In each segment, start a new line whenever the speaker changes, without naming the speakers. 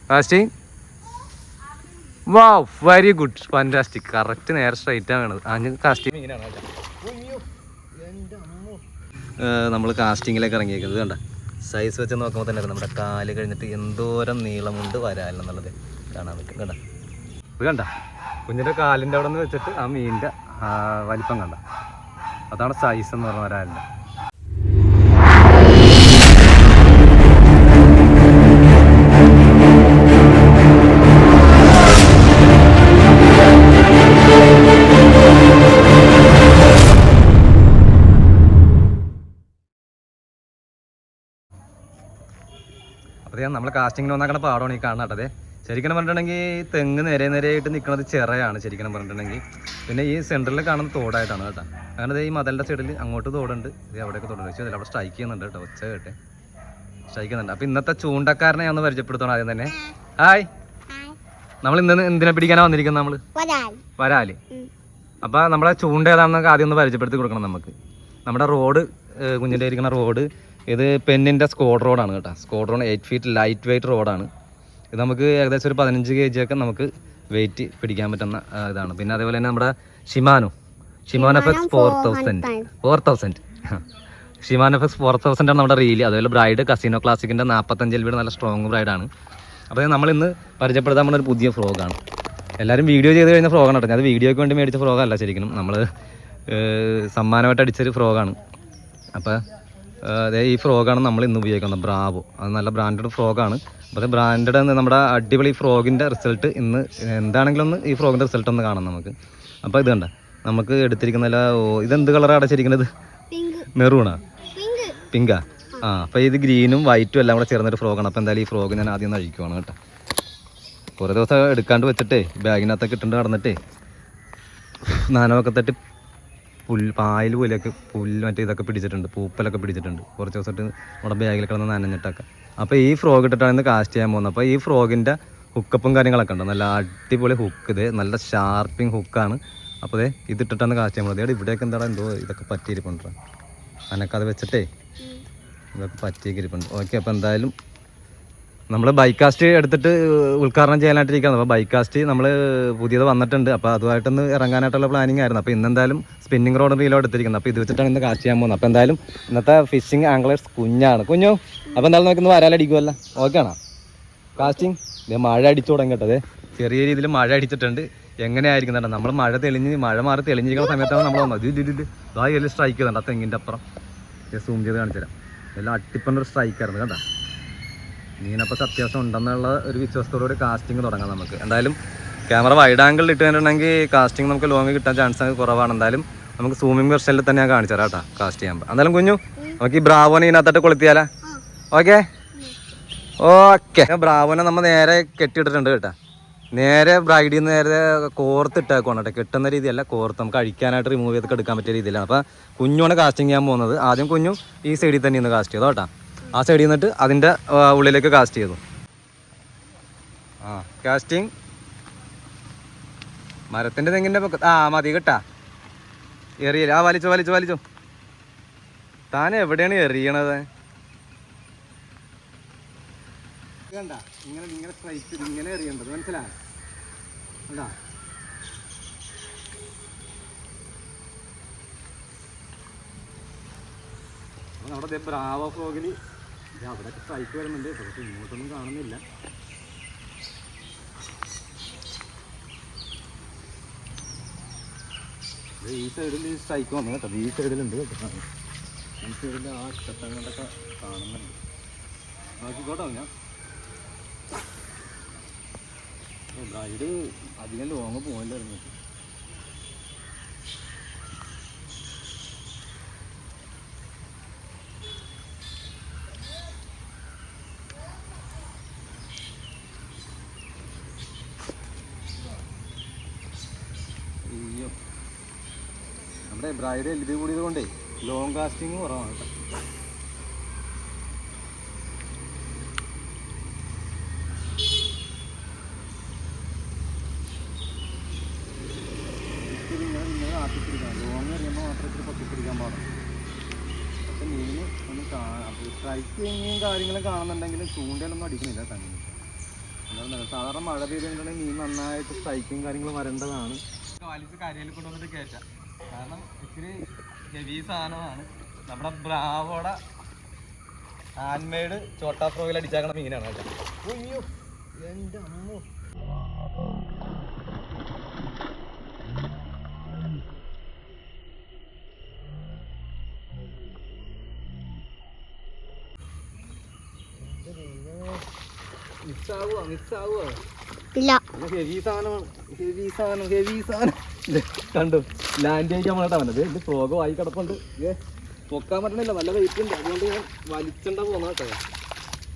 Casting. വാവ്, very good, fantastic. Correct നേരെ straight ആണ് വേണത്. Casting നമ്മൾ കാസ്റ്റിങ്ങിലേക്ക് ഇറങ്ങിയേക്കുന്നത് കണ്ട സൈസ് വെച്ച് നോക്കുമ്പോൾ തന്നെ നമ്മുടെ കാല് കഴിഞ്ഞിട്ട് എന്തോരം നീളമുണ്ട് വരാലെന്നുള്ളത് കാണാൻ പറ്റും. കണ്ട ഇത് കണ്ട കുഞ്ഞിൻ്റെ കാലിൻ്റെ അവിടെ നിന്ന് വെച്ചിട്ട് ആ മീനിൻ്റെ വലിപ്പം കണ്ട, അതാണ് സൈസ് എന്ന് പറഞ്ഞ വരാലിൻ്റെ. അപ്പോൾ നമ്മൾ കാസ്റ്റിങ്ങിന് വന്നാക്കണ പാടമാണ് ഈ കാണാട്ടതെ. ശരിക്കും പറഞ്ഞിട്ടുണ്ടെങ്കിൽ തെങ്ങ് നേരെയായിട്ട് നിൽക്കുന്നത് ചിറയാണ് ശരിക്കും പറഞ്ഞിട്ടുണ്ടെങ്കിൽ. പിന്നെ ഈ സെൻറ്ററിൽ കാണുന്ന തോടായിട്ടാണ് കേട്ടോ. അങ്ങനെ ഈ മതലിൻ്റെ സൈഡിൽ അങ്ങോട്ട് തോടുണ്ട്, ഇത് അവിടെയൊക്കെ തോടുണ്ട്. പക്ഷേ അവിടെ സ്ട്രൈക്ക് ചെയ്യുന്നുണ്ട് കേട്ടോ, ഒച്ച കേട്ടെ സ്ട്രൈക്ക് ചെയ്യുന്നുണ്ട്. അപ്പോൾ ഇന്നത്തെ ചൂണ്ടക്കാരനെ ഞാൻ ഒന്ന് പരിചയപ്പെടുത്തണം ആദ്യം തന്നെ. ഹായ്, നമ്മൾ ഇന്ന് എന്തിനെ പിടിക്കാനാണ് വന്നിരിക്കുന്നത്? നമ്മൾ വരാല്. അപ്പോൾ നമ്മളെ ചൂണ്ട ഏതാണെന്നൊക്കെ ആദ്യം ഒന്ന് പരിചയപ്പെടുത്തി കൊടുക്കണം നമുക്ക്. നമ്മുടെ റോഡ്, കുഞ്ഞിൻ്റെ ഇരിക്കുന്ന റോഡ് ഇത് പെന്നിൻ്റെ സ്കോഡ് റോഡാണ് കേട്ടോ. സ്കോഡ് റോഡ് 8 ഫീറ്റ് ലൈറ്റ് വെയ്റ്റ് റോഡാണ് ഇത്. നമുക്ക് ഏകദേശം ഒരു 15 kg ഒക്കെ നമുക്ക് വെയിറ്റ് പിടിക്കാൻ പറ്റുന്ന ഇതാണ്. പിന്നെ അതേപോലെ തന്നെ നമ്മുടെ ഷിമാനോ FX 4000 ഷിമാനോ FX 4000 ആണ് നമ്മുടെ റീല്. അതുപോലെ ബ്രൈഡ് കസിനോ ക്ലാസിക്കിൻ്റെ 45 LB നല്ല സ്ട്രോങ് ബ്രൈഡാണ്. അപ്പോൾ നമ്മളിന്ന് പരിചയപ്പെടുത്താൻ നമ്മളൊരു പുതിയ ഫ്രോഗാണ്. എല്ലാവരും വീഡിയോ ചെയ്ത് കഴിഞ്ഞ ഫ്രോഗാണ് കേട്ടോ. അത് വീഡിയോയ്ക്ക് വേണ്ടി മേടിച്ച ഫ്രോഗല്ല ശരിക്കും, നമ്മൾ സമ്മാനമായിട്ട് അടിച്ചൊരു ഫ്രോഗാണ്. അപ്പോൾ അതേ ഈ ഫ്രോഗാണ് നമ്മൾ ഇന്ന് ഉപയോഗിക്കുന്നത്, ബ്രാവോ. അത് നല്ല ബ്രാൻഡഡ് ഫ്രോഗാണ്. അപ്പോൾ ബ്രാൻഡഡ് നമ്മുടെ അടിപൊളി ഫ്രോഗിൻ്റെ റിസൾട്ട് ഇന്ന് എന്താണെങ്കിലും ഒന്ന് ഈ ഫ്രോഗിൻ്റെ റിസൾട്ട് ഒന്ന് കാണാം നമുക്ക്. അപ്പോൾ ഇത് കണ്ട നമുക്ക് എടുത്തിരിക്കുന്നല്ല. ഇതെന്ത് കളറാണ് അടച്ചിരിക്കുന്നത്? മെറൂണാ, പിങ്കാ? അപ്പോൾ ഇത് ഗ്രീനും വൈറ്റും എല്ലാം കൂടെ ചേർന്നൊരു ഫ്രോഗാണ്. അപ്പോൾ എന്തായാലും ഈ ഫ്രോഗ് ഞാൻ ആദ്യം ഒന്ന് അഴിക്കുവാണ് കേട്ടോ. കുറേ ദിവസം എടുക്കാണ്ട് വെച്ചിട്ടേ ബാഗിനകത്തൊക്കെ ഇട്ടുണ്ട് നടന്നിട്ടേ നനവൊക്കെ തട്ടി പായൽ പോലെയൊക്കെ മറ്റേ ഇതൊക്കെ പിടിച്ചിട്ടുണ്ട്, പൂപ്പലൊക്കെ പിടിച്ചിട്ടുണ്ട്. കുറച്ച് ദിവസമായിട്ട് നമ്മുടെ ബാഗിൽ കിടന്ന് നനഞ്ഞിട്ടൊക്കെ. അപ്പോൾ ഈ ഫ്രോഗ് ഇട്ടിട്ടാണ് ഇന്ന് കാസ്റ്റ് ചെയ്യാൻ പോകുന്നത്. അപ്പോൾ ഈ ഫ്രോഗിൻ്റെ ഹുക്കപ്പും കാര്യങ്ങളൊക്കെ ഉണ്ട്, നല്ല അടിപൊളി ഹുക്ക്. ഇത് നല്ല ഷാർപ്പിങ് ഹുക്കാണ്. അപ്പോൾ ഇതിട്ടിട്ടാണ് കാസ്റ്റ് ചെയ്യാൻ പോകുന്നത്. ഇവിടെയൊക്കെ എന്താണ് എന്തോ ഇതൊക്കെ പറ്റിയിരിപ്പുണ്ട്, അനക്കത് വെച്ചിട്ടേ ഇതൊക്കെ പറ്റിയിരിപ്പുണ്ട്. ഓക്കെ, അപ്പോൾ എന്തായാലും നമ്മൾ ബൈക്ക് കാസ്റ്റ് എടുത്തിട്ട് ഉദ്ഘാടനം ചെയ്യാനായിട്ടിരിക്കുകയാണ്. അപ്പോൾ ബൈക്ക് കാസ്റ്റ് നമ്മൾ പുതിയത് വന്നിട്ടുണ്ട്. അപ്പോൾ അതുമായിട്ടൊന്ന് ഇറങ്ങാനായിട്ടുള്ള പ്ലാനിങ് ആയിരുന്നു. അപ്പോൾ ഇന്നെന്തായാലും സ്പിന്നിങ് റോഡ് റീലോ എടുത്തിരിക്കുന്നത്. അപ്പോൾ ഇത് വെച്ചിട്ടാണ് ഇന്ന് കാസ്റ്റ് ചെയ്യാൻ പോകുന്നത്. അപ്പോൾ എന്തായാലും ഇന്നത്തെ ഫിഷിംഗ് ആംഗ്ലേഴ്സ് കുഞ്ഞാണ്. കുഞ്ഞു, അപ്പോൾ എന്തായാലും നോക്കുന്ന വരാലടിക്കുമല്ലോ. ഓക്കെ ആണോ കാസ്റ്റിംഗ്? ഇത് മഴ അടിച്ചു തുടങ്ങിയിട്ടത്, ചെറിയ രീതിയിൽ മഴ അടിച്ചിട്ടുണ്ട്. എങ്ങനെയായിരിക്കും കേട്ടോ, നമ്മൾ മഴ മാറി തെളിഞ്ഞിരിക്കുന്ന സമയത്താണ് നമ്മൾ വന്നത്. ഇത് എല്ലാം സ്ട്രൈക്ക് ചെയ്തിട്ടുണ്ട് ആ തെങ്ങിൻ്റെ അപ്പുറം. സൂം ചെയ്ത് കാണിച്ചു തരാം. എല്ലാം അട്ടിപ്പണ്ടൊരു സ്ട്രൈക്കായിരുന്നു കേട്ടോ. മീനപ്പോൾ അത്യാവശ്യം ഉണ്ടെന്നുള്ള ഒരു വിശ്വാസത്തോടുകൂടി കാസ്റ്റിംഗ് തുടങ്ങാം നമുക്ക്. എന്തായാലും ക്യാമറ വൈഡ് ആംഗിളിൽ ഇട്ടുകഴിഞ്ഞിട്ടുണ്ടെങ്കിൽ കാസ്റ്റിംഗ് നമുക്ക് ലോങ് കിട്ടാൻ ചാൻസ് കുറവാണ്. എന്തായാലും നമുക്ക് സൂമിങ് വെർഷനിൽ തന്നെ ഞാൻ കാണിച്ചു തരാം കേട്ടോ കാസ്റ്റ് ചെയ്യുമ്പോൾ. എന്തായാലും കുഞ്ഞു നമുക്ക് ഈ ബ്രാവോനെ ഇതിനകത്തോട്ട് കൊളുത്തിയാലോ? Okay okay. ബ്രാവോനെ നമ്മൾ നേരെ കെട്ടിയിട്ടിട്ടുണ്ട് കേട്ടോ. നേരെ ബ്രൈഡിൽ നിന്ന് നേരെ കോർത്തിട്ടേക്കാണ് കേട്ടോ. കെട്ടുന്ന രീതിയല്ല, കോർത്ത് നമുക്ക് അഴിക്കാനായിട്ട് റിമൂവ് ചെയ്തൊക്കെ എടുക്കാൻ പറ്റിയ രീതിയിലാണ്. അപ്പോൾ കുഞ്ഞുമാണ് കാസ്റ്റിംഗ് ചെയ്യാൻ പോകുന്നത്. ആദ്യം കുഞ്ഞു ഈ സൈഡിൽ തന്നെ ഇന്ന് കാസ്റ്റ് ചെയ്തു കേട്ടോ. ആ സൈഡിൽ നിന്നിട്ട് അതിൻ്റെ ഉള്ളിലേക്ക് കാസ്റ്റ് ചെയ്തു. കാസ്റ്റിംഗ് മരത്തിൻ്റെ തെങ്ങിൻ്റെ മതി കേട്ടാ. എറിയില്ല. വലിച്ചോ. താൻ എവിടെയാണ് എറിയണത്? കണ്ട ഇങ്ങനെ സ്ട്രൈറ്റ് ഇങ്ങനെ എറിയേണ്ടത്, മനസ്സിലായോ? കണ്ടാ നമ്മുടെ ബ്രാവോ ഫ്രോഗിൽ അവിടെ സ്ട്രൈക്ക് വരുന്നുണ്ട്. പക്ഷെ ഇങ്ങോട്ടൊന്നും കാണുന്നില്ല. ഈ സൈഡിൽ സ്ട്രൈക്ക് വന്നു കേട്ടോ. ഈ സൈഡിലുണ്ട് കേട്ടോ. ഈ സൈഡിൽ ആ ചട്ടങ്ങളൊക്കെ കാണുന്നുണ്ട്. നോക്കിക്കോട്ടോ. ഞാൻ ബ്രൈഡ് അധികം ലോങ് പോകണ്ടായിരുന്നു. നമ്മുടെ ബ്രൈഡ് LB കൂടിയത് കൊണ്ടേ ലോങ് കാസ്റ്റിങ് കുറവാണ് കേട്ടോ. ലോങ് എറിയുമ്പോൾ മാത്രം ഇത്തിരി പൊട്ടിപ്പിടിക്കാൻ പാടും. പക്ഷെ മീന് ഒന്ന് സ്ട്രൈക്കിങ്ങും കാര്യങ്ങളും കാണുന്നുണ്ടെങ്കിലും ചൂണ്ടയിലൊന്നും അടിക്കുന്നില്ല തന്നെ. സാധാരണ മഴ പെയ്തിട്ടുണ്ടെങ്കിൽ മീൻ നന്നായിട്ട് സ്ട്രൈക്കും കാര്യങ്ങളും വരേണ്ടതാണ്. വലിച്ച് കരയിൽ കൊണ്ടുവന്നിട്ട് കയറ്റാം. കാരണം ഇത്തിരി ഹെവി സാധനമാണ്. നമ്മുടെ ബ്രാവോടെ ഹാൻഡ് മെയ്ഡ് ചോട്ടാ ഫ്രോയിൽ അടിച്ചാക്കണ മീനാണ് കേട്ടോ. അയ്യോ എൻ്റെ അമ്മ. കണ്ടു ലാൻഡ് ആയിക്കാൻ വേണ്ടിട്ടാ വന്നത്. ഇത് ഫ്രോഗ് ആയി കിടപ്പുണ്ട്. പൊക്കാൻ പറ്റണില്ല, നല്ല വെയിറ്റ് ഉണ്ട്. അതുകൊണ്ട് ഞാൻ വലിച്ചണ്ട പോന്ന കേട്ടോ.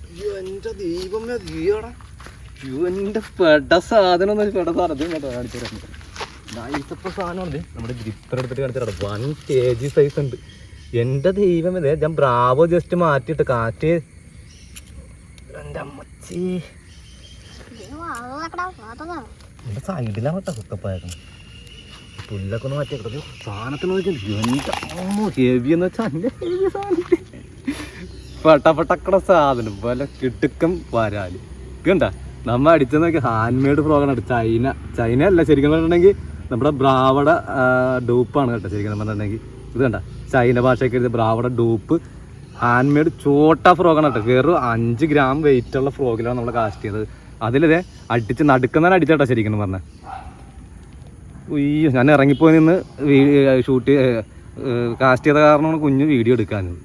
അയ്യോ എൻ്റെ ദൈവമേ തീയടാ. അയ്യോ എൻ്റെ പെട സാധനം ഒന്നും പെട സാധനം കേട്ടോ കാണിച്ചു തരാം. നൈസപ്പ സാധനമാണ്. നമ്മുടെ ഗ്രിപ്പർ എടുത്തിട്ട് കാണിച്ചു തരാം. 1 kg സൈസ് ഉണ്ട്. എൻ്റെ ദൈവമേ ദേ ഞാൻ ബ്രാവോ ജസ്റ്റ് മാറ്റിയിട്ട് കാറ്റ്. എൻ്റെ അമ്മച്ചി എൻ്റെ സൈഡിലാണ് കേട്ടോ കുക്കപ്പായേക്കണം. പുല്ലൊക്കെ ഒന്ന് മാറ്റിയേക്കട്ടെ. സാധനത്തിന് നോക്കിയാൽ ഹെവി എന്ന് വെച്ചാൽ എൻ്റെ ഹെവി സാധനം. പെട്ടപ്പെട്ടക്കട സാധനം പോലെ കിടുക്കം വരാല് കണ്ട. നമ്മൾ അടിച്ചെന്ന് നോക്കി ഹാൻഡ് മെയ്ഡ് ഫ്രോഗാണ്. ചൈന അല്ല ശരിക്കും പറഞ്ഞിട്ടുണ്ടെങ്കിൽ നമ്മുടെ ബ്രാവയുടെ ഡൂപ്പാണ് കേട്ടോ. ശരിക്കും പറഞ്ഞിട്ടുണ്ടെങ്കിൽ ഇത് കണ്ട ചൈന ഭാഷയൊക്കെ എഴുതിയ ബ്രാവയുടെ ഡൂപ്പ് ഹാൻഡ് മെയ്ഡ് ചോട്ടാ ഫ്രോഗാണ് കേട്ടോ. വെറും 5 gram വെയിറ്റുള്ള ഫ്രോഗിലാണ് നമ്മൾ കാസ്റ്റ് ചെയ്തത്. അതിലിതേ അടിച്ച് നടുക്കുന്നതിന് അടിച്ചേട്ടാ ശരിക്കും പറഞ്ഞാൽ. ഉയ്യോ ഞാൻ ഇറങ്ങിപ്പോയി നിന്ന് ഷൂട്ട് കാസ്റ്റ് ചെയ്ത കാരണമാണ് കുഞ്ഞ് വീഡിയോ എടുക്കാനത്.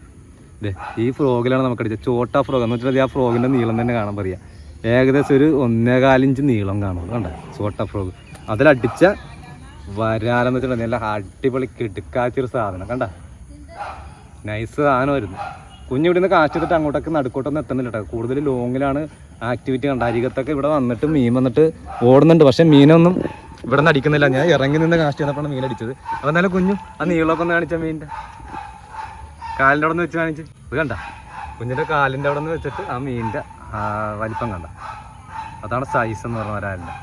അതെ ഈ ഫ്രോഗിലാണ് നമുക്ക് അടിച്ചത്. ചോട്ടാ ഫ്രോഗ് എന്ന് വെച്ചിട്ടുണ്ടെങ്കിൽ ആ ഫ്രോഗിൻ്റെ നീളം തന്നെ കാണാൻ പറയാം. ഏകദേശം ഒരു 1.25 ഇഞ്ച് നീളം കാണും കണ്ട ചോട്ടാ ഫ്രോഗ്. അതിലടിച്ച വരാലെന്ന് വെച്ചിട്ടുണ്ടെങ്കിൽ നല്ല അടിപൊളി കിടുക്കാച്ചൊരു സാധനം കണ്ട. നൈസ് സാധനമായിരുന്നു. കുഞ്ഞ് ഇവിടെ നിന്ന് കാസ്റ്റ് ചെയ്തിട്ട് അങ്ങോട്ടൊക്കെ നടുക്കോട്ടൊന്നും എത്തുന്നില്ല കേട്ടോ. കൂടുതൽ ലോങ്ങിലാണ് ആക്ടിവിറ്റി കണ്ട. അരികത്തൊക്കെ ഇവിടെ വന്നിട്ട് മീൻ വന്നിട്ട് ഓടുന്നുണ്ട്. പക്ഷെ മീനൊന്നും ഇവിടെ നിന്ന് അടിക്കുന്നില്ല. ഞാൻ ഇറങ്ങി നിന്ന് കാസ്റ്റ് ചെയ്തപ്പോഴാണ് മീൻ അടിച്ചത്. അപ്പോൾ എന്നാലും കുഞ്ഞു ആ നീളമൊക്കെ ഒന്ന് കാണിച്ച മീനിൻ്റെ കാലിൻ്റെ അവിടെ നിന്ന് വെച്ച് കാണിച്ച്. ഇത് കണ്ട കുഞ്ഞിൻ്റെ കാലിൻ്റെ അവിടെ നിന്ന് വെച്ചിട്ട് ആ മീനിൻ്റെ വലിപ്പം കണ്ട. അതാണ് സൈസ് എന്ന് പറഞ്ഞ വരാലിൻ്റെ.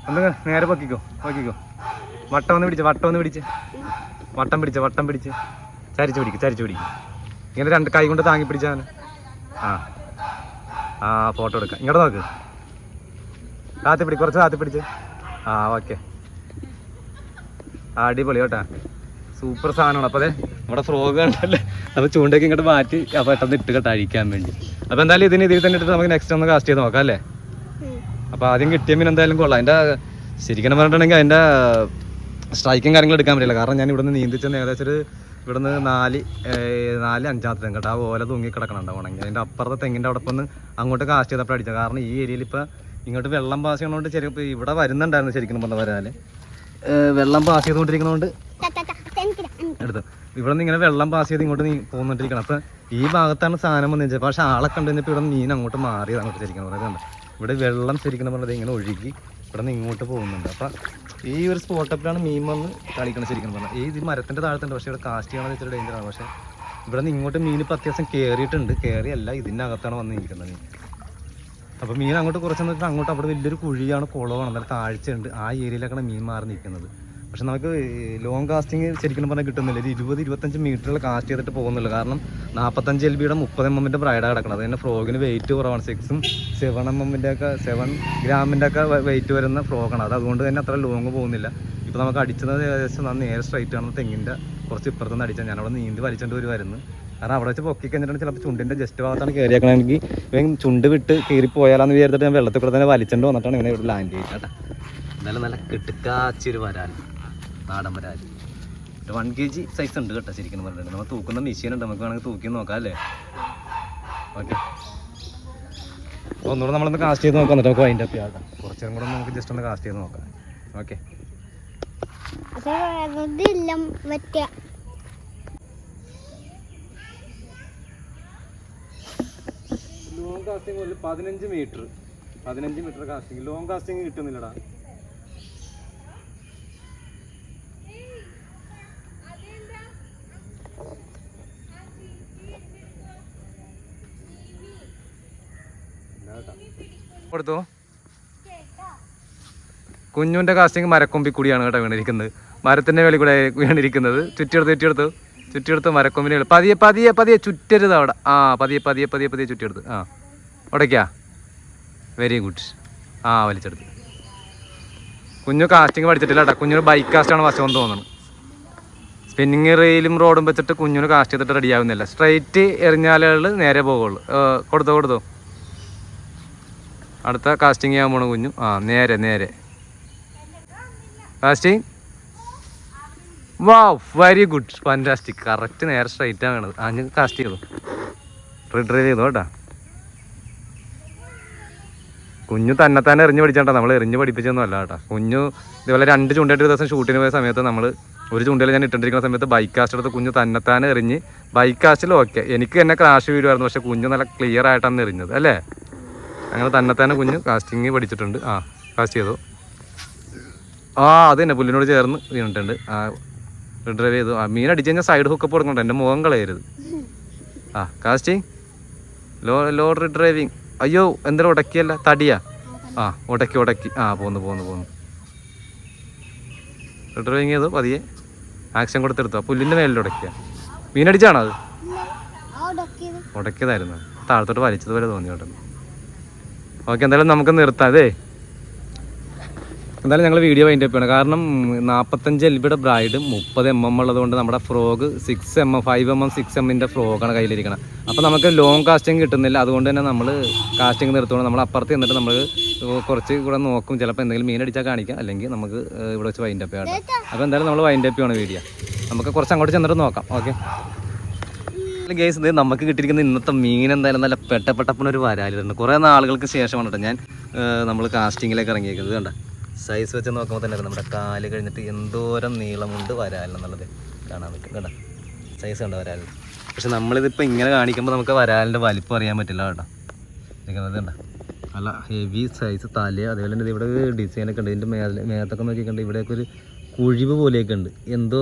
ഒന്ന് നേരെ പൊക്കിക്കോ വട്ടം ഒന്ന് പിടിച്ച് വട്ടം പിടിച്ച് ചരിച്ച് പിടിക്കും. ഇങ്ങനെ 2 കൈ കൊണ്ട് താങ്ങി പിടിച്ചാൽ ഫോട്ടോ എടുക്കാം. ഇങ്ങോട്ട് നോക്ക്. കുറച്ച് താത്തി പിടിച്ച്. ഓക്കെ അടിപൊളി കേട്ടാ. സൂപ്പർ സാധനമാണ്. അപ്പോൾ അതെ നമ്മുടെ ഫ്രോഗ് കണ്ടല്ലേ. അപ്പോൾ ചൂണ്ടൊക്കെ ഇങ്ങോട്ട് മാറ്റി പെട്ടെന്ന് ഇട്ട് കേട്ടോ അഴിക്കാൻ വേണ്ടി. അപ്പോൾ എന്തായാലും ഇതിൽ തന്നെ ഇട്ടിട്ട് നമുക്ക് നെക്സ്റ്റ് ഒന്ന് കാസ്റ്റ് ചെയ്ത് നോക്കാം അല്ലേ. അപ്പോൾ ആദ്യം കിട്ടിയ മീൻ എന്തായാലും കൊള്ളാം. അതിൻ്റെ ശരിക്കും പറഞ്ഞിട്ടുണ്ടെങ്കിൽ അതിൻ്റെ സ്ട്രൈക്കും കാര്യങ്ങളും എടുക്കാൻ പറ്റില്ല. കാരണം ഞാൻ ഇവിടുന്ന് നീന്തിച്ചെന്ന് ഏകദേശം ഒരു ഇവിടുന്ന് 4-5 തെങ്ങ് കേട്ടോ. ആ ഓല തൂങ്ങി കിടക്കണുണ്ടാവും ഉണങ്ങി. അതിൻ്റെ അപ്പുറത്തെ തെങ്ങിൻ്റെ അവിടെ ഒന്ന് അങ്ങോട്ട് കാസ്റ്റ് ചെയ്തപ്പോൾ അടിച്ചത്. കാരണം ഈ ഏരിയയിൽ ഇപ്പോൾ ഇങ്ങോട്ട് വെള്ളം പാസ് ചെയ്യണോണ്ട് ചിലപ്പോൾ ഇവിടെ വരുന്നുണ്ടായിരുന്നു ശരിക്കും പറഞ്ഞ വരാല്. വെള്ളം പാസ് ചെയ്തുകൊണ്ടിരിക്കുന്നതുകൊണ്ട് എടുത്തു ഇവിടെ നിന്ന് ഇങ്ങനെ വെള്ളം പാസ് ചെയ്ത് ഇങ്ങോട്ട് പോകുന്നോണ്ടിരിക്കണം. അപ്പം ഈ ഭാഗത്താണ് സാധനം വന്നു വെച്ചാൽ. പക്ഷേ ആളെ കണ്ടു കഴിഞ്ഞപ്പോൾ ഇവിടെ മീൻ അങ്ങോട്ട് മാറിയത് അങ്ങോട്ട് ശരിക്കും പറയുന്നത്. ഇവിടെ വെള്ളം ശരിക്കും പറഞ്ഞത് ഇങ്ങനെ ഒഴുകി ഇവിടെ നിന്ന് ഇങ്ങോട്ട് പോകുന്നുണ്ട്. അപ്പം ഈ ഒരു സ്പോട്ടപ്പിലാണ് മീൻ വന്ന് കളിക്കണം ശരിക്കും പറഞ്ഞാൽ. ഈ മരത്തിൻ്റെ താഴത്തുണ്ട്. പക്ഷേ ഇവിടെ കാസ്റ്റ് ചെയ്യണമെന്ന് വെച്ചിട്ട് ഡേഞ്ചറാണ്. പക്ഷേ ഇവിടെ നിന്ന് ഇങ്ങോട്ട് മീൻ ഇപ്പോൾ അത്യാവശ്യം കയറിയിട്ടുണ്ട്. കയറിയല്ല ഇതിൻ്റെ അകത്താണ് വന്ന് ഇരിക്കുന്നത് മീൻ. അപ്പോൾ മീൻ അങ്ങോട്ട് കുറച്ചെന്ന് വെച്ചാൽ അങ്ങോട്ട് അവിടെ വലിയൊരു കുഴിയാണ്, കുളമാണ്, നല്ല താഴ്ചയുണ്ട്. ആ ഏരിയയിലേക്കാണ് മീൻ മാറി നിൽക്കുന്നത്. പക്ഷെ നമുക്ക് ലോങ് കാസ്റ്റിങ് ശരിക്കും പറഞ്ഞാൽ കിട്ടുന്നില്ല. ഒരു 20-25 മീറ്ററിൽ കാസ്റ്റ് ചെയ്തിട്ട് പോകുന്നില്ല. കാരണം 45 LB 30 mm ബ്രൈഡാണ് കിടക്കുന്നത്. അതിൻ്റെ ഫ്രോഗിന് വെയിറ്റ് കുറവാണ്. 6-7 ഗ്രാമിൻ്റെ ഒക്കെ വെയിറ്റ് വരുന്ന ഫ്രോഗാണ്. അതുകൊണ്ട് തന്നെ അത്ര ലോങ് പോകുന്നില്ല. ഇപ്പോൾ നമുക്ക് അടിച്ചത് ഏകദേശം നേരെ സ്ട്രൈറ്റ് ആണ് തെങ്ങിൻ്റെ കുറച്ച് ഇപ്പുറത്തുനിന്ന് അടിച്ചാൽ. ഞാനവിടെ നീന്തി വലിച്ചുകൊണ്ട് വരുമായിരുന്നു. കാരണം അവിടെ വെച്ച് പൊക്കി കഴിഞ്ഞിട്ടുണ്ടെങ്കിൽ ചിലപ്പോൾ ചുണ്ടിൻ്റെ ജസ്റ്റ് ഭാഗത്താണ് കയറിയാക്കണമെങ്കിൽ ഇവൻ ചുണ്ട് വിട്ട് കയറിപ്പോയാലാന്ന് വിചാരിച്ചിട്ട് ഞാൻ വെള്ളത്തിൽ കൂടെ തന്നെ വലിച്ചുകൊണ്ട് വന്നിട്ടാണ് ഇങ്ങനെ ഇവിടെ ലാൻഡ് ചെയ്തത് കേട്ടോ. നല്ല കിട്ടുക്കാച്ചൊരു വരാൽ, നാടൻ വരാൽ. 1 kg സൈസ് ഉണ്ട് കേട്ടോ ശരിക്കും പറഞ്ഞിട്ടുണ്ട്. നമ്മൾ തൂക്കുന്ന മെഷീനുണ്ട്, നമുക്ക് വേണമെങ്കിൽ തൂക്കി നോക്കാം അല്ലേ. ഓക്കെ ഒന്നുകൂടെ നമ്മളൊന്ന് കാസ്റ്റ് ചെയ്ത് നോക്കാം. എന്നിട്ട് നമുക്ക് അതിൻ്റെ അപ്പ് ആക്കാം. കുറച്ചും കൂടെ നമുക്ക് ജസ്റ്റ് ഒന്ന് കാസ്റ്റ് ചെയ്ത് നോക്കാം. Okay long casting 15 metre casting. Long casting കിട്ടുന്നില്ലടാ. കൊടുത്തോ. കുഞ്ഞുവിൻ്റെ കാസ്റ്റിംഗ് മരക്കൊമ്പി കൂടിയാണ് കേട്ടോ വീണിരിക്കുന്നത്. മരത്തിൻ്റെ വേളി കൂടെ വീണിരിക്കുന്നത്. ചുറ്റിയെടുത്ത് മരക്കൊമ്പിന് പതിയെ ചുറ്റരുത് അവിടെ. പതിയെ ചുറ്റിയെടുത്ത് ഉടയ്ക്കാ. Very good. ആ വലിച്ചെടുത്ത്. കുഞ്ഞു കാസ്റ്റിംഗ് പഠിച്ചിട്ടില്ല കേട്ടോ. കുഞ്ഞൊരു ബൈക്ക് കാസ്റ്റാണ് വശമെന്ന് തോന്നുന്നു. സ്പിന്നിങ് റെയിലും റോഡും വെച്ചിട്ട് കുഞ്ഞിന് കാസ്റ്റ് ചെയ്തിട്ട് റെഡി ആവുന്നില്ല. സ്ട്രൈറ്റ് എറിഞ്ഞാലുകൾ നേരെ പോകുള്ളൂ. കൊടുത്തോ. അടുത്ത കാസ്റ്റിംഗ് ചെയ്യാൻ പോണ കുഞ്ഞു. ആ നേരെ കാസ്റ്റിംഗ്. വാവ്, വെരി ഗുഡ്, ഫാന്റാസ്റ്റിക്. കറക്റ്റ് നേരെ സ്ട്രൈറ്റ് ആണ് വേണത്. ഞാൻ കാസ്റ്റ് ചെയ്തു, റിട്രീവ് ചെയ്തു കേട്ടോ. കുഞ്ഞു തന്നെ എറിഞ്ഞ് പഠിച്ചാട്ടോ, നമ്മൾ എറിഞ്ഞ് പഠിപ്പിച്ചൊന്നും അല്ല കേട്ടോ. കുഞ്ഞു ഇതുപോലെ 2 ചൂണ്ടയിട്ട് ഒരു ദിവസം ഷൂട്ടിന് പോയ സമയത്ത് നമ്മൾ ഒരു ചൂണ്ടയിൽ ഞാൻ ഇട്ടിരിക്കുന്ന സമയത്ത് ബൈക്ക് കാസ്റ്റ് എടുത്ത് കുഞ്ഞു തന്നെ എറിഞ്ഞ് ബൈക്ക് കാസ്റ്റിൽ ഓക്കെ. എനിക്ക് തന്നെ ക്രാഷ് വീഴുമായിരുന്നു, പക്ഷെ കുഞ്ഞു നല്ല ക്ലിയർ ആയിട്ടാണ് എറിഞ്ഞത് അല്ലേ. അങ്ങനെ തന്നെ കുഞ്ഞു കാസ്റ്റിങ് പഠിച്ചിട്ടുണ്ട്. ആ കാസ്റ്റ് ചെയ്തു. ആ അത് തന്നെ പുല്ലിനോട് ചേർന്ന് വീണിട്ടുണ്ട്. ആ ഡ്രൈവ് ചെയ്തു. ആ മീൻ അടിച്ചു കഴിഞ്ഞാൽ സൈഡ് ഹുക്കപ്പ് കൊടുക്കണ്ട, എൻ്റെ മുഖം കളയരുത്. ആ കാസ്റ്റിംഗ് ലോ ഡ്രൈവിങ്. അയ്യോ എന്തായാലും ഉടക്കിയല്ല, തടിയാ. ആ ഉടക്കി. ആ പോന്നു ഡ്രൈവിങ് ചെയ്തു. പതിയെ ആക്ഷൻ കൊടുത്തെടുത്തു. ആ പുല്ലിൻ്റെ മേലിൽ ഉടക്കിയ. മീനടിച്ചാണോ അത്? ഉടക്കിയതായിരുന്നു, താഴത്തോട്ട് വലിച്ചതുപോലെ തോന്നി കേട്ടോ. ഓക്കെ, എന്തായാലും നമുക്ക് നിർത്താം. എന്തായാലും ഞങ്ങൾ വീഡിയോ വൈൻഡ് അപ്പ് ചെയ്യണം. കാരണം 45 LBയുടെ ബ്രൈഡ് 30 mm ഉള്ളതുകൊണ്ട് നമ്മുടെ ഫ്രോഗ് 6 mm 5 mm 6 mm ഫ്രോഗാണ് കയ്യിലിരിക്കണം. അപ്പോൾ നമുക്ക് ലോങ് കാസ്റ്റിംഗ് കിട്ടുന്നില്ല. അതുകൊണ്ട് തന്നെ നമ്മൾ കാസ്റ്റിംഗ് നിർത്തുകൊണ്ട് നമ്മൾ അപ്പുറത്ത് ചെന്നിട്ട് നമ്മൾ കുറച്ച് കൂടെ നോക്കും. ചിലപ്പോൾ എന്തെങ്കിലും മീൻ അടിച്ചാൽ കാണിക്കാം, അല്ലെങ്കിൽ നമുക്ക് ഇവിടെ വെച്ച് വൈൻഡ് അപ്പ് ചെയ്യാം. അപ്പോൾ എന്തായാലും നമ്മൾ വൈൻഡ് അപ്പ് ചെയ്യണം വീഡിയോ. നമുക്ക് കുറച്ച് അങ്ങോട്ട് ചെന്നിട്ട് നോക്കാം. ഓക്കെ ഗൈസ്, ഇത് നമുക്ക് കിട്ടിയിരിക്കുന്ന ഇന്നത്തെ മീൻ എന്തായാലും നല്ല പെട്ടപ്പെട്ടപ്പനൊരു വരാലുണ്ട്. കുറേ നാളുകൾക്ക് ശേഷമാണ് കേട്ടോ ഞാൻ നമ്മൾ കാസ്റ്റിങ്ങിലേക്ക് ഇറങ്ങിയിരിക്കുന്നത്. കണ്ട സൈസ് വെച്ച് നോക്കുമ്പോൾ തന്നെ നമ്മുടെ കാല് കഴിഞ്ഞിട്ട് എന്തോരം നീളമുണ്ട് വരാലെന്നുള്ളത് കാണാൻ പറ്റും. കേട്ടോ സൈസ് ഉണ്ട് വരാലിന്. പക്ഷെ നമ്മളിതിപ്പോൾ ഇങ്ങനെ കാണിക്കുമ്പോൾ നമുക്ക് വരാലിൻ്റെ വലിപ്പം അറിയാൻ പറ്റില്ല കേട്ടോ. ഇരിക്കുന്നത് കണ്ട നല്ല ഹെവി സൈസ് തല. അതേപോലെ തന്നെ ഇവിടെ ഡിസൈനൊക്കെ ഉണ്ട്. ഇതിൻ്റെ മേത്തൊക്കെ നോക്കിയിട്ടുണ്ട്, ഇവിടെയൊക്കെ ഒരു കുഴിവ് പോലെയൊക്കെ ഉണ്ട്. എന്തോ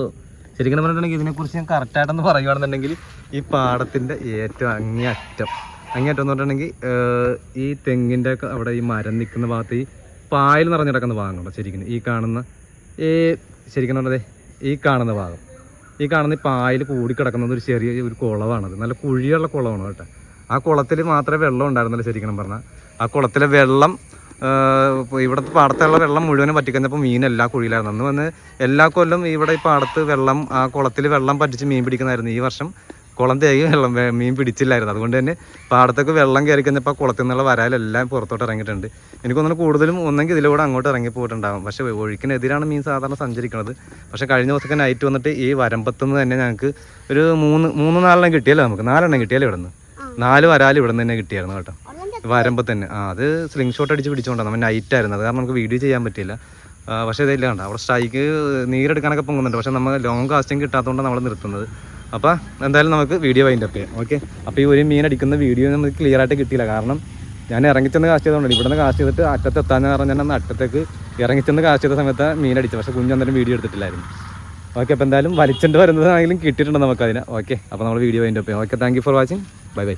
ശരിക്കും പറഞ്ഞിട്ടുണ്ടെങ്കിൽ ഇതിനെക്കുറിച്ച് ഞാൻ കറക്റ്റായിട്ടൊന്ന് പറയുകയാണെന്നുണ്ടെങ്കിൽ ഈ പാടത്തിൻ്റെ ഏറ്റവും അങ്ങേയറ്റം എന്ന് പറഞ്ഞിട്ടുണ്ടെങ്കിൽ ഈ തെങ്ങിൻ്റെ ഒക്കെ അവിടെ ഈ മരം നിൽക്കുന്ന ഭാഗത്ത് ഈ പായൽ നിറഞ്ഞു കിടക്കുന്ന ഭാഗങ്ങളുണ്ടോ ശരിക്കും ഈ കാണുന്ന ശരിക്കും പറഞ്ഞത് ഈ കാണുന്ന ഭാഗം, ഈ കാണുന്ന ഈ പായൽ കൂടിക്കിടക്കുന്നത് ഒരു ഒരു കുളമാണത്. നല്ല കുഴിയുള്ള കുളമാണ് കേട്ടോ. ആ കുളത്തിൽ മാത്രമേ വെള്ളം ഉണ്ടായിരുന്നില്ല ശരിക്കും പറഞ്ഞാൽ. ആ കുളത്തിലെ വെള്ളം ഇവിടുത്തെ പാടത്തുള്ള വെള്ളം മുഴുവനും പറ്റിക്കഴിഞ്ഞപ്പോൾ മീൻ എല്ലാ കുഴിയിലായിരുന്നു. അന്ന് വന്ന് എല്ലാ കൊല്ലം ഇവിടെ ഈ പാടത്ത് വെള്ളം ആ കുളത്തിൽ വെള്ളം പറ്റിച്ച് മീൻ പിടിക്കുന്നതായിരുന്നു. ഈ വർഷം കുളം തേകി മീൻ പിടിച്ചില്ലായിരുന്നു. അതുകൊണ്ട് തന്നെ പാടത്തൊക്കെ വെള്ളം കയറി കഴിഞ്ഞപ്പോൾ കുളത്തിൽ നിന്നുള്ള വരാലെല്ലാം പുറത്തോട്ട് ഇറങ്ങിയിട്ടുണ്ട്. എനിക്കൊന്നും കൂടുതലും ഒന്നെങ്കിൽ ഇതിലൂടെ അങ്ങോട്ട് ഇറങ്ങി പോയിട്ടുണ്ടാകും. പക്ഷേ ഒഴുക്കിനെതിരാണ് മീൻ സാധാരണ സഞ്ചരിക്കുന്നത്. പക്ഷേ കഴിഞ്ഞ ദിവസമൊക്കെ നൈറ്റ് വന്നിട്ട് ഈ വരമ്പത്തുനിന്ന് തന്നെ ഞങ്ങൾക്ക് ഒരു മൂന്ന് നാലെണ്ണം കിട്ടിയല്ലോ. നമുക്ക് 4 എണ്ണം കിട്ടിയാലോ. ഇവിടെ നിന്ന് 4 വരാൽ ഇവിടെ നിന്ന് തന്നെ കിട്ടിയായിരുന്നു കേട്ടോ, വരമ്പത്ത് തന്നെ. അത് സ്ലിംഗ് ഷോട്ട് അടിച്ച് പിടിച്ചുകൊണ്ടാണ്. നമ്മൾ നൈറ്റ് ആയിരുന്നു, അത് കാരണം നമുക്ക് വീഡിയോ ചെയ്യാൻ പറ്റില്ല. പക്ഷേ ഇതില്ല കണ്ട അവിടെ സ്ട്രൈക്ക് നീരെടുക്കാനൊക്കെ പൊങ്ങുന്നുണ്ട്. പക്ഷേ നമ്മൾ ലോങ് കാസ്റ്റിംഗ് കിട്ടാത്തതുകൊണ്ടാണ് നമ്മൾ നിർത്തുന്നത്. അപ്പോൾ എന്തായാലും നമുക്ക് വീഡിയോ വൈൻഡ് അപ്പ് ചെയ്യാം. ഓക്കെ, അപ്പോൾ ഈ ഒരു മീൻ അടിക്കുന്ന വീഡിയോ നമുക്ക് ക്ലിയർ ആയിട്ട് കിട്ടിയില്ല. കാരണം ഞാൻ ഇറങ്ങിച്ചെന്ന് കാസ്റ്റ് ചെയ്തുകൊണ്ട് ഇവിടെ നിന്ന് കാസ്റ്റ് ചെയ്തിട്ട് അറ്റത്തെത്താന്ന് പറഞ്ഞാൽ ഞാൻ അറ്റത്തേക്ക് ഇറങ്ങിച്ചെന്ന് കാസ്റ്റ് ചെയ്ത സമയത്ത് മീൻ അടിച്ചു. പക്ഷേ കുഞ്ഞെന്തായാലും വീഡിയോ എടുത്തിട്ടില്ലായിരുന്നു. ഓക്കെ, അപ്പോൾ എന്തായാലും വലിച്ചുകൊണ്ട് വരുന്നതാണെങ്കിലും കിട്ടിയിട്ടുണ്ട് നമുക്കതിന്. ഓക്കെ, അപ്പോൾ നമ്മൾ വീഡിയോ വൈൻഡ് അപ്പ് ചെയ്യാം. Okay, thank you for watching. Bye bye.